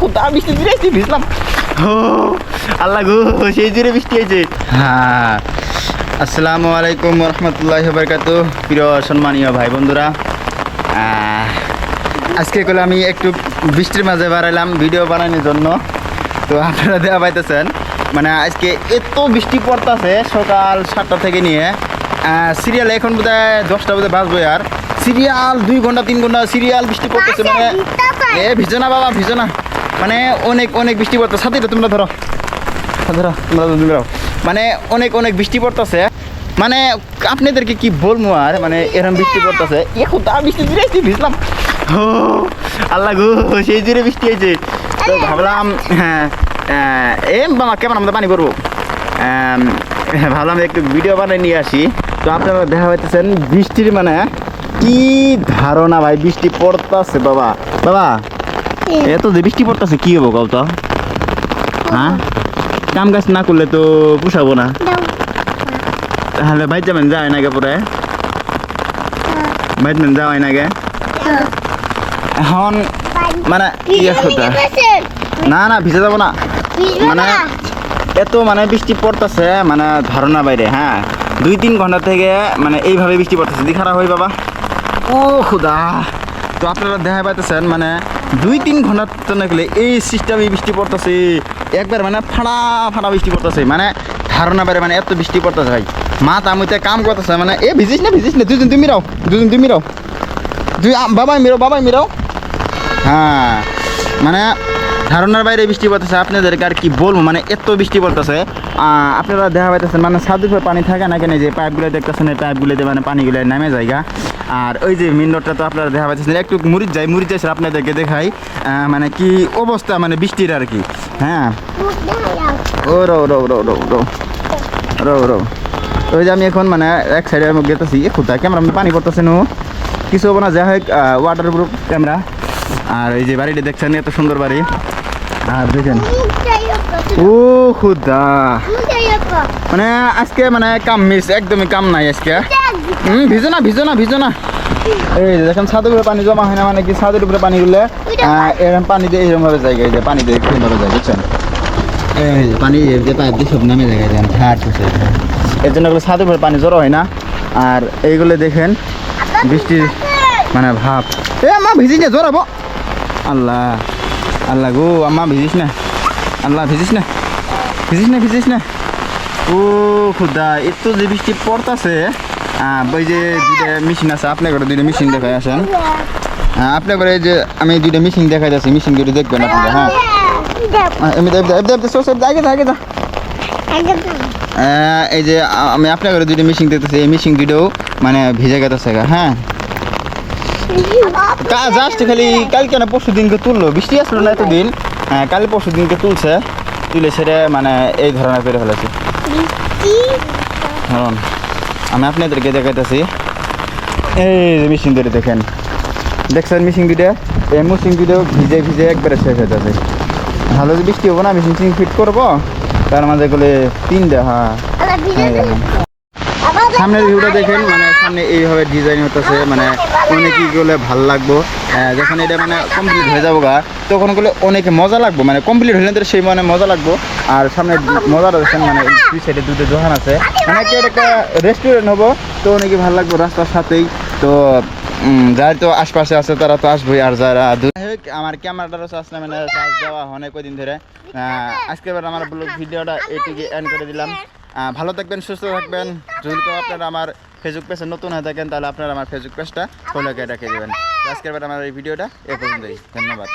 খুদা বৃষ্টি জুড়ে ভিজলাম। ও আল্লাহ গো, সেই জুড়ে বৃষ্টি হয়েছে। হ্যাঁ, আসসালামু আলাইকুম রহমতুল্লাহি ওয়া বারাকাতুহু। প্রিয় সম্মানীয় ভাই বন্ধুরা, আজকে করে আমি একটু বৃষ্টির মাঝে বাড়াইলাম ভিডিও বানানোর জন্য। তো আপনারা দেওয়া পাইতেছেন মানে আজকে এত বৃষ্টি পড়তেছে সকাল 7টা থেকে নিয়ে সিরিয়াল এখন বোধ হয় 10টা বোধ হয় বাজবো। আর সিরিয়াল 2 ঘন্টা 3 ঘন্টা সিরিয়াল বৃষ্টি পড়তেছে। মানে ভিজো না বাবা, ভিজো না, মানে অনেক অনেক বৃষ্টি পড়তেছে। সাথে তোমরা ধরো ধরো, তোমরা ধরো, মানে অনেক অনেক বৃষ্টি পড়তেছে। মানে আপনাদেরকে কি বলবো আর, মানে এরকম বৃষ্টি পড়তেছে। এখন তা বৃষ্টি জুড়ে ভিজলাম। ও আল্লাহ গো, সেই জুড়ে বৃষ্টি হয়েছে। তো ভাবলাম হ্যাঁ বাবা কেমন আমরা পানি করবো, ভাবলাম একটু ভিডিও বানিয়ে নিয়ে আসি। তো আপনারা দেখা পাইতেছেন বৃষ্টির মানে কি ধারণা ভাই, বৃষ্টি পড়তেছে বাবা। বাবা এত যে বৃষ্টি পড়তেছে কি হবো কও তো? হ্যাঁ, কাম কাজ না করলে তো পুষাবো না। তাহলে ভাই যাবেন যায় না গে পরে, ভাই যাওয়াই না গে এখন মানে না না ভিজে যাবো না। মানে এত মানে বৃষ্টি পড়তেছে মানে ধারণা বাইরে। হ্যাঁ, 2-3 ঘন্টা থেকে মানে এইভাবে বৃষ্টি পড়তেছে। দি খারাপ হয় বাবা। ও খুদা, তো আপনারা দেখা পাইতেছেন মানে 2-3 ঘন্টা তো না গেলে এই সিস্টেমে বৃষ্টি পড়তেছে একবার, মানে ফাড়া ফাড়া বৃষ্টি পড়তেছে। মানে ধারণা বাইরে, মানে এত বৃষ্টি পড়তেছে ভাই। মা তামুতে কাম করতেছে মানে ভিজিস না দুজন তুমি রাও, তুই বাবাই মিরাও। হ্যাঁ, মানে ধারণার বাইরে বৃষ্টি পড়তেছে। আপনাদেরকে আর কি বলবো, মানে এত বৃষ্টি পড়তেছে। আপনারা দেখা পাইতেছেন মানে ছাদের উপরে পানি থাকে না কেন, যে পাইপগুলো দেখতেছেন এই পাইপগুলোতে মানে পানিগুলো নামে জায়গা। আর ওই যে মেন রোডটা তো আপনারা দেখা পাইতেছেন একটু মুড়ির যায় আপনাদেরকে দেখাই মানে কি অবস্থা মানে বৃষ্টির আর কি। হ্যাঁ, ও রো রো রো রো রো রো রো ওই যে আমি এখন মানে এক সাইডে গেতেছি কোথায় ক্যামেরা পানি পড়তেছে নো কিছু হবো না, যা হোক ওয়াটার প্রুফ ক্যামেরা। আর এই যে বাড়িটা দেখছেন এত সুন্দর বাড়ি। আর দেখেন ও খুদা, মানে আজকে মানে কাম মিস, একদমই কাম নাই আজকে। ভিজো না। এই যে দেখেন ছাদের উপরে পানি জমা হয় না, মানে কি ছাদের উপরে পানি গুলো এরকম পানি দিয়ে এরকম ভাবে জায়গায় যে পানি দিয়ে সুন্দর যায় বুঝছেন। এই যে পানি যে পাইপ দিয়ে সব নামে জায়গায় দেন এর জন্য ছাদের উপরে পানি জড়ো হয় না। আর এইগুলো দেখেন বৃষ্টির মানে ভাব। মা ভিজিস না, জড়াবো। আল্লাহ আল্লাহ গো, আম্মা ভিজিস না, আল্লাহ ভিজিস না। ও খুদা, এত যে বৃষ্টি পড়তেছে। ওই যে 2টা মেশিন আছে, আপনার ঘরে 2টা মেশিন দেখাই আসেন। আপনার ঘরে যে আমি 2টা মেশিন দেখাই যাচ্ছি, মেশিন দুটো দেখবেন আপনারা। হ্যাঁ, এই যে আমি আপনার ঘরে 2টা মেশিন দেখতেছি, এই মেশিন দুটোও মানে ভিজে গেছে। হ্যাঁ, জাস্ট খালি কালকে না পরশু দিনকে তুললো, বৃষ্টি আসলো না এতদিন। হ্যাঁ, কাল পরশু দিনকে তুলে সেটা মানে এই ধরনের করে ফেলেছি। কারণ আমি আপনাদেরকে দেখাইতেছি এই মেশিন দুটো দেখছেন মেশিন দুটো, এই মেশিন দুটো ভিজে একবারে শেষ হয়ে যাচ্ছে। ভালো যে বৃষ্টি হবো না, মেশিন ফিট করবো, তার মাঝে গুলো 3 হ্যাঁ সামনের ভিউটা দেখেন, মানে সামনে এইভাবে ডিজাইন হতেছে, মানে অনেকই গেলে ভালো লাগবো। যখন এটা মানে কমপ্লিট হয়ে যাবো গা তখন গেলে অনেকে মজা লাগবো, মানে কমপ্লিট হলে তো সেই মানে মজা লাগবো। আর সামনে মজাটা দেখেন, মানে 2 সাইডে 2টা দোকান আছে, মানে কি একটা রেস্টুরেন্ট হবো, তো অনেকে ভালো লাগবো রাস্তার সাথেই। তো যারা তো আশপাশে আছে তারা তো আসবোই, আর যারা আমার ক্যামেরাটারও চার্জ না মানে চার্জ দেওয়া অনেক কদিন ধরে। আজকে আমার ব্লগ ভিডিওটা এইটুকু এন্ড করে দিলাম। ভালো থাকবেন, সুস্থ থাকবেন। যদি কেউ আপনারা আমার ফেসবুক পেজে নতুন হয়ে থাকেন তাহলে আপনারা আমার ফেসবুক পেজটা ফলো করে রেখে দেবেন। আজকের আমার এই ভিডিওটা এ পর্যন্তই, ধন্যবাদ।